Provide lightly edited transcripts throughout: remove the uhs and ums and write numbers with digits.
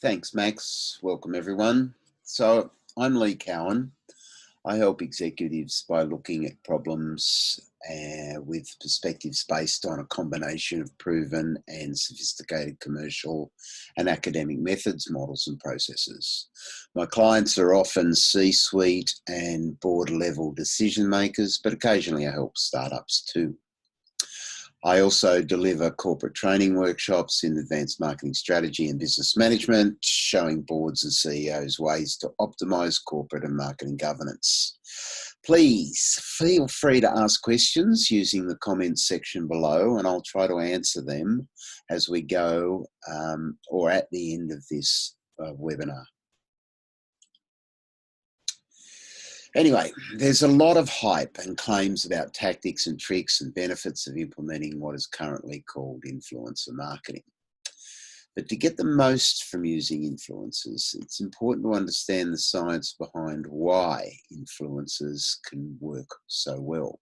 Thanks, Max. Welcome, everyone. So, I'm Lee Cowan. I help executives by looking at problems with perspectives based on a combination of proven and sophisticated commercial and academic methods, models, and processes. My clients are often C-suite and board level decision makers, but occasionally I help startups too. I also deliver corporate training workshops in advanced marketing strategy and business management, showing boards and CEOs ways to optimize corporate and marketing governance. Please feel free to ask questions using the comments section below, and I'll try to answer them as we go or at the end of this webinar. Anyway, there's a lot of hype and claims about tactics and tricks and benefits of implementing what is currently called influencer marketing. But to get the most from using influencers, it's important to understand the science behind why influencers can work so well.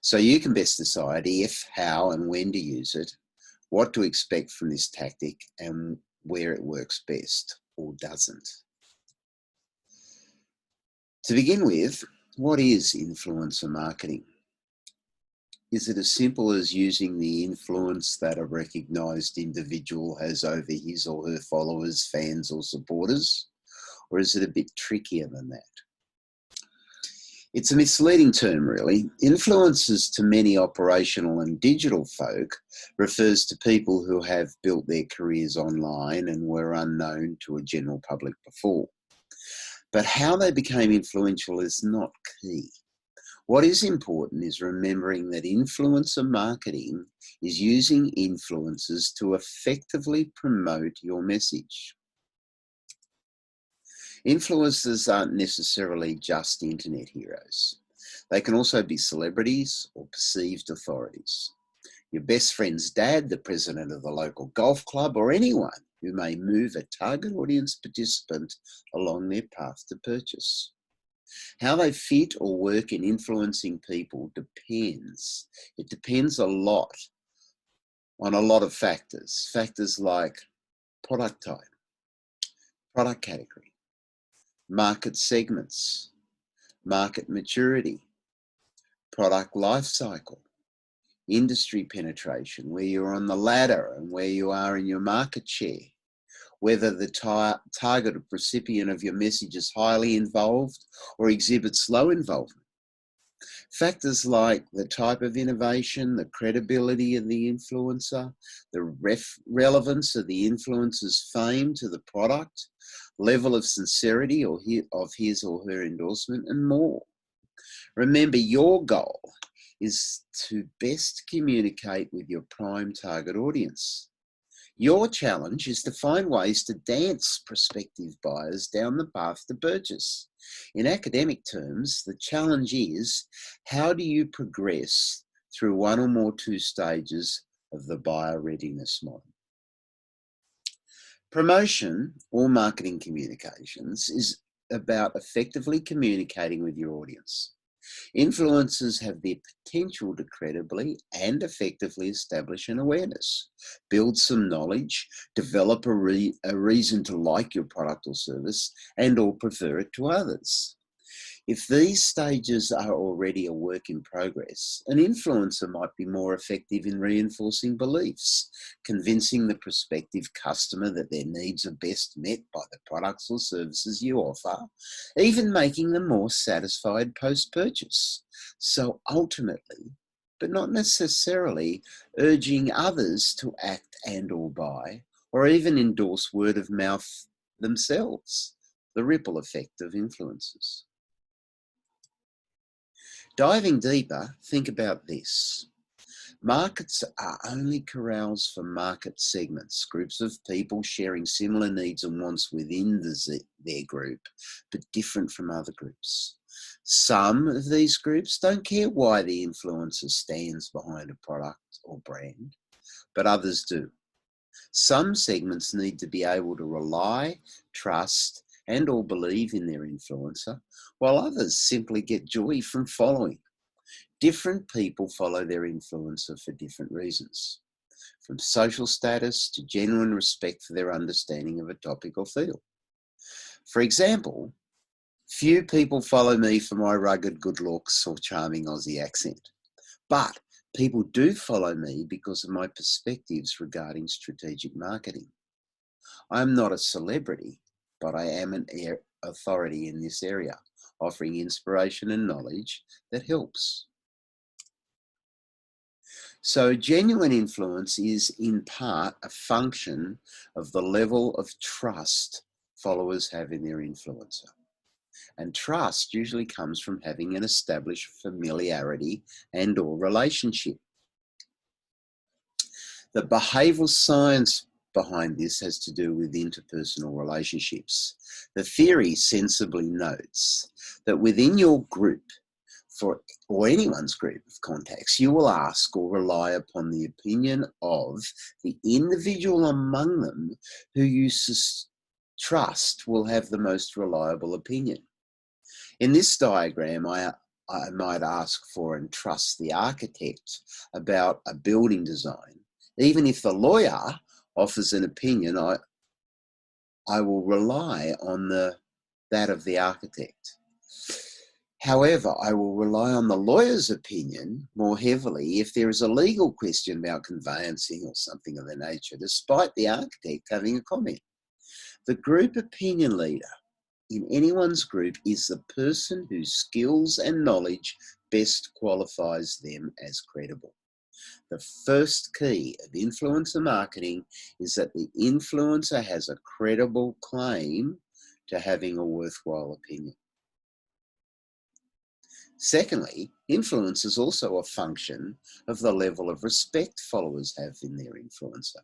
So you can best decide if, how, and when to use it, what to expect from this tactic, and where it works best or doesn't. To begin with, what is influencer marketing? Is it as simple as using the influence that a recognized individual has over his or her followers, fans, or supporters? Or is it a bit trickier than that? It's a misleading term, really. Influencers to many operational and digital folk refers to people who have built their careers online and were unknown to a general public before. But how they became influential is not key. What is important is remembering that influencer marketing is using influencers to effectively promote your message. Influencers aren't necessarily just internet heroes. They can also be celebrities or perceived authorities. Your best friend's dad, the president of the local golf club, or anyone who may move a target audience participant along their path to purchase. How they fit or work in influencing people depends. It depends a lot on a lot of factors. Factors like product type, product category, market segments, market maturity, product life cycle, industry penetration, where you're on the ladder and where you are in your market share, whether the target recipient of your message is highly involved or exhibits low involvement. Factors like the type of innovation, the credibility of the influencer, the relevance of the influencer's fame to the product, level of sincerity of his or her endorsement, and more. Remember, your goal is to best communicate with your prime target audience. Your challenge is to find ways to dance prospective buyers down the path to purchase. In academic terms, the challenge is, how do you progress through one or more two stages of the buyer readiness model? Promotion or marketing communications is about effectively communicating with your audience. Influencers have the potential to credibly and effectively establish an awareness, build some knowledge, develop a reason to like your product or service, and or prefer it to others. If these stages are already a work in progress, an influencer might be more effective in reinforcing beliefs, convincing the prospective customer that their needs are best met by the products or services you offer, even making them more satisfied post-purchase. So ultimately, but not necessarily, urging others to act and or buy, or even endorse word of mouth themselves, the ripple effect of influencers. Diving deeper, think about this. Markets are only corrals for market segments, groups of people sharing similar needs and wants within their group, but different from other groups. Some of these groups don't care why the influencer stands behind a product or brand, but others do. Some segments need to be able to rely, trust, and or believe in their influencer, while others simply get joy from following. Different people follow their influencer for different reasons. from social status to genuine respect for their understanding of a topic or field. For example, few people follow me for my rugged good looks or charming Aussie accent, but people do follow me because of my perspectives regarding strategic marketing. I'm not a celebrity, but I am an authority in this area, offering inspiration and knowledge that helps. So genuine influence is in part a function of the level of trust followers have in their influencer. And trust usually comes from having an established familiarity and or relationship. The behavioral science behind this has to do with interpersonal relationships. The theory sensibly notes that within your group, or anyone's group of contacts, you will ask or rely upon the opinion of the individual among them who you trust will have the most reliable opinion. In this diagram, I might ask for and trust the architect about a building design. Even if the lawyer offers an opinion, I will rely on that of the architect. However, I will rely on the lawyer's opinion more heavily if there is a legal question about conveyancing or something of the nature, despite the architect having a comment. The group opinion leader in anyone's group is the person whose skills and knowledge best qualifies them as credible. The first key of influencer marketing is that the influencer has a credible claim to having a worthwhile opinion. Secondly, influence is also a function of the level of respect followers have in their influencer.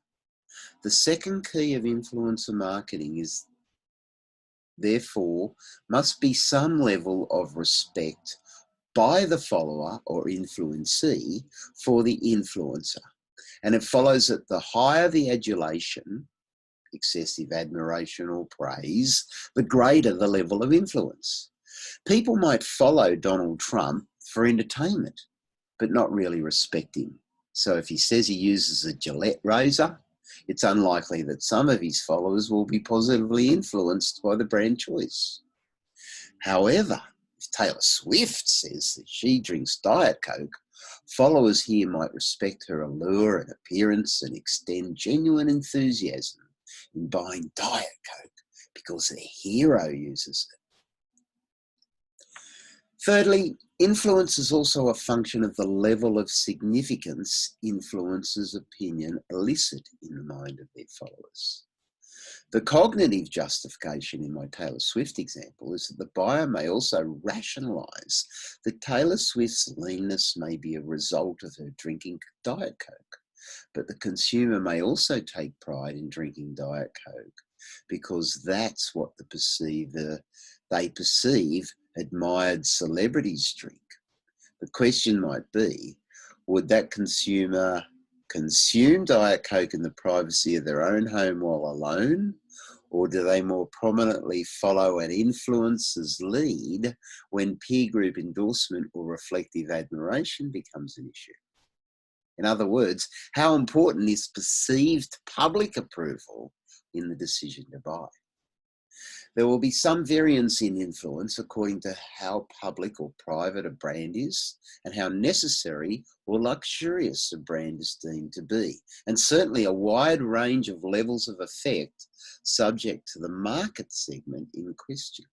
The second key of influencer marketing is, therefore, must be some level of respect by the follower or influencee for the influencer. And it follows that the higher the adulation, excessive admiration or praise, the greater the level of influence. People might follow Donald Trump for entertainment, but not really respect him. So if he says he uses a Gillette razor, it's unlikely that some of his followers will be positively influenced by the brand choice. However, if Taylor Swift says that she drinks Diet Coke, followers here might respect her allure and appearance and extend genuine enthusiasm in buying Diet Coke because their hero uses it. Thirdly, influence is also a function of the level of significance influencers' opinion elicit in the mind of their followers. The cognitive justification in my Taylor Swift example is that the buyer may also rationalise that Taylor Swift's leanness may be a result of her drinking Diet Coke, but the consumer may also take pride in drinking Diet Coke because that's what they perceive admired celebrities drink. The question might be, would that consumer consume Diet Coke in the privacy of their own home while alone, or do they more prominently follow an influencer's lead when peer group endorsement or reflective admiration becomes an issue? In other words, how important is perceived public approval in the decision to buy? There will be some variance in influence according to how public or private a brand is and how necessary or luxurious a brand is deemed to be, and certainly a wide range of levels of effect subject to the market segment in question.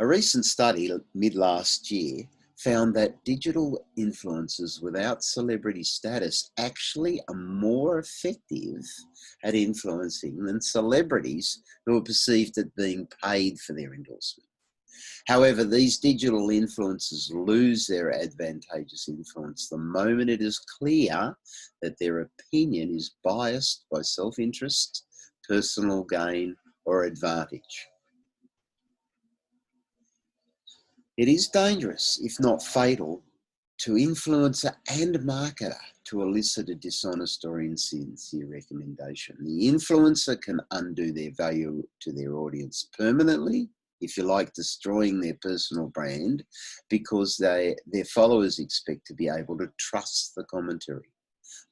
A recent study mid-last year found that digital influencers without celebrity status actually are more effective at influencing than celebrities who are perceived as being paid for their endorsement. However, these digital influencers lose their advantageous influence the moment it is clear that their opinion is biased by self-interest, personal gain, or advantage. It is dangerous, if not fatal, to influencer and marketer to elicit a dishonest or insincere recommendation. The influencer can undo their value to their audience permanently, if you like, destroying their personal brand, because their followers expect to be able to trust the commentary.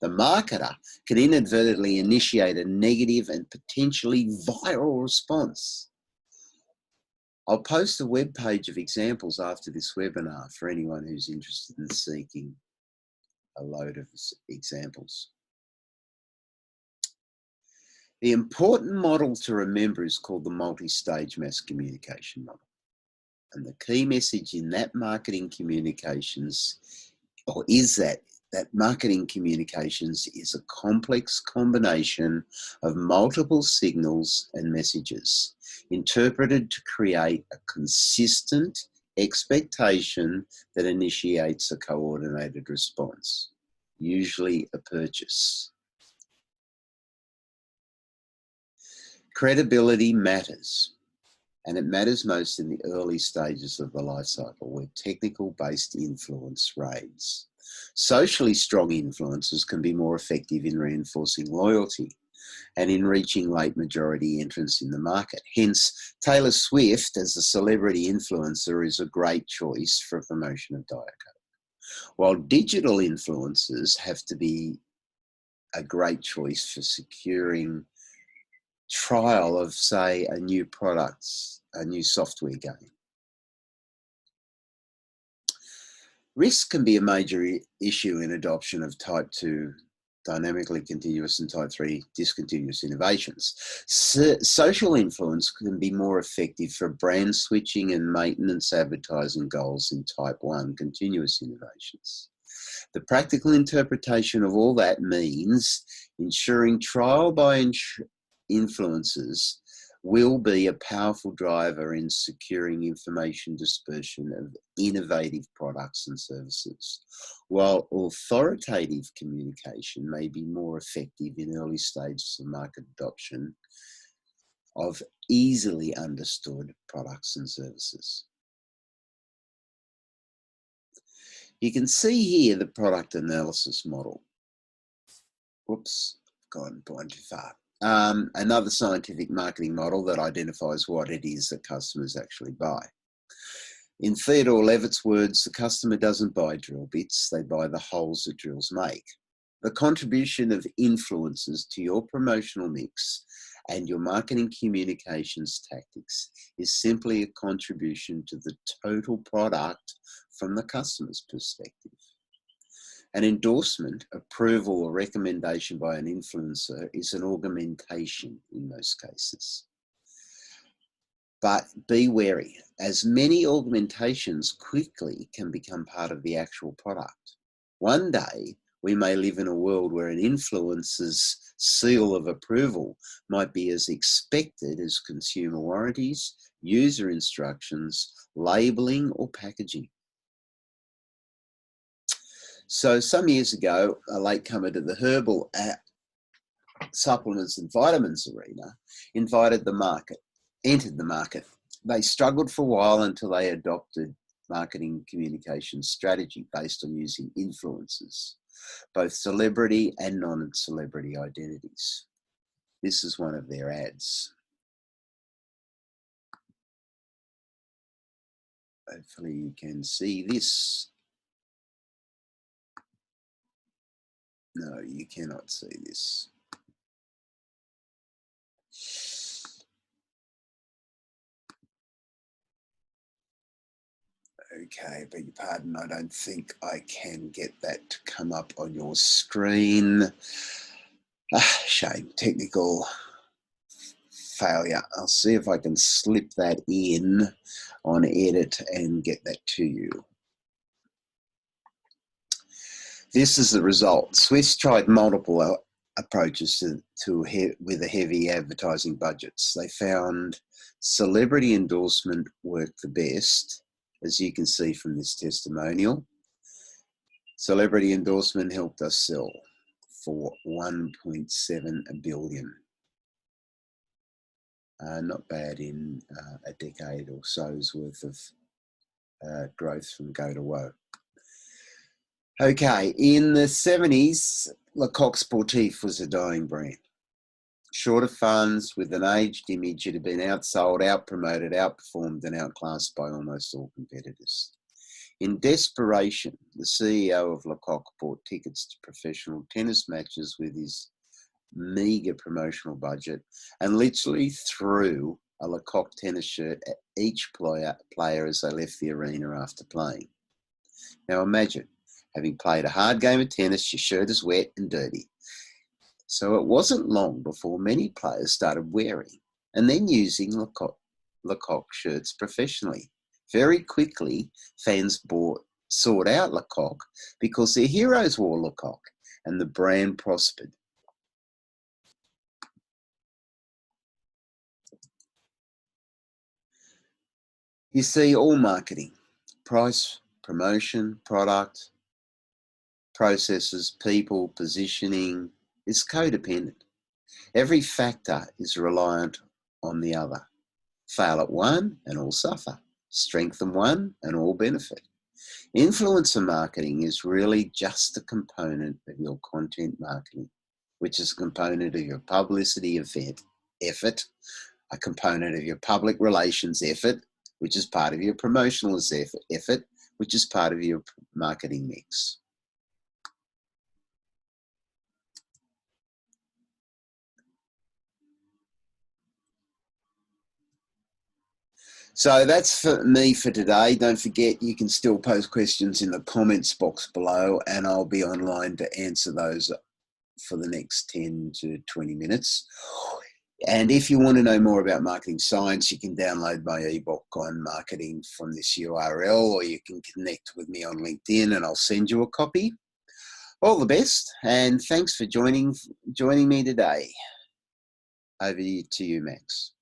The marketer can inadvertently initiate a negative and potentially viral response. I'll post a web page of examples after this webinar for anyone who's interested in seeking a load of examples. The important model to remember is called the multi-stage mass communication model. And the key message in that marketing communications, or is that marketing communications is a complex combination of multiple signals and messages interpreted to create a consistent expectation that initiates a coordinated response, usually a purchase. Credibility matters, and it matters most in the early stages of the life cycle where technical-based influence reigns. Socially strong influencers can be more effective in reinforcing loyalty and in reaching late majority entrants in the market. Hence, Taylor Swift as a celebrity influencer is a great choice for promotion of Diet Coke. While digital influencers have to be a great choice for securing trial of, say, a new product, a new software game. Risk can be a major issue in adoption of type 2 dynamically continuous and type 3 discontinuous innovations. Social influence can be more effective for brand switching and maintenance advertising goals in type 1 continuous innovations. The practical interpretation of all that means ensuring trial by influencers will be a powerful driver in securing information dispersion of innovative products and services, while authoritative communication may be more effective in early stages of market adoption of easily understood products and services. You can see here the product analysis model. Whoops, gone too far. Another scientific marketing model that identifies what it is that customers actually buy. In Theodore Levitt's words, the customer doesn't buy drill bits, they buy the holes that drills make. The contribution of influencers to your promotional mix and your marketing communications tactics is simply a contribution to the total product from the customer's perspective. An endorsement, approval, or recommendation by an influencer is an augmentation in most cases. But be wary, as many augmentations quickly can become part of the actual product. One day, we may live in a world where an influencer's seal of approval might be as expected as consumer warranties, user instructions, labeling, or packaging. So some years ago, a latecomer to the herbal supplements and vitamins arena entered the market. They struggled for a while until they adopted marketing communication strategy based on using influencers, both celebrity and non-celebrity identities. This is one of their ads. Hopefully you can see this. No, you cannot see this. Okay, beg your pardon, I don't think I can get that to come up on your screen. Shame, technical failure. I'll see if I can slip that in on edit and get that to you. This is the result. Swiss tried multiple approaches with the heavy advertising budgets. They found celebrity endorsement worked the best, as you can see from this testimonial. Celebrity endorsement helped us sell for 1.7 billion. Not bad in a decade or so's worth of growth from go to woe. Okay, in the 70s, Lecoq Sportif was a dying brand. Short of funds, with an aged image, it had been outsold, outpromoted, outperformed, and outclassed by almost all competitors. In desperation, the CEO of Lecoq bought tickets to professional tennis matches with his meagre promotional budget and literally threw a Lecoq tennis shirt at each player as they left the arena after playing. Now imagine, having played a hard game of tennis, your shirt is wet and dirty. So it wasn't long before many players started wearing and then using Lecoq shirts professionally. Very quickly, fans sought out Lecoq because their heroes wore Lecoq and the brand prospered. You see, all marketing, price, promotion, product, processes, people, positioning, is codependent. Every factor is reliant on the other. Fail at one and all suffer. Strengthen one and all benefit. Influencer marketing is really just a component of your content marketing, which is a component of your publicity effort, a component of your public relations effort, which is part of your promotional effort, which is part of your marketing mix. So that's for me for today. Don't forget, you can still post questions in the comments box below, and I'll be online to answer those for the next 10 to 20 minutes. And if you want to know more about marketing science, you can download my ebook on marketing from this URL, or you can connect with me on LinkedIn and I'll send you a copy. All the best, and thanks for joining me today. Over to you, Max.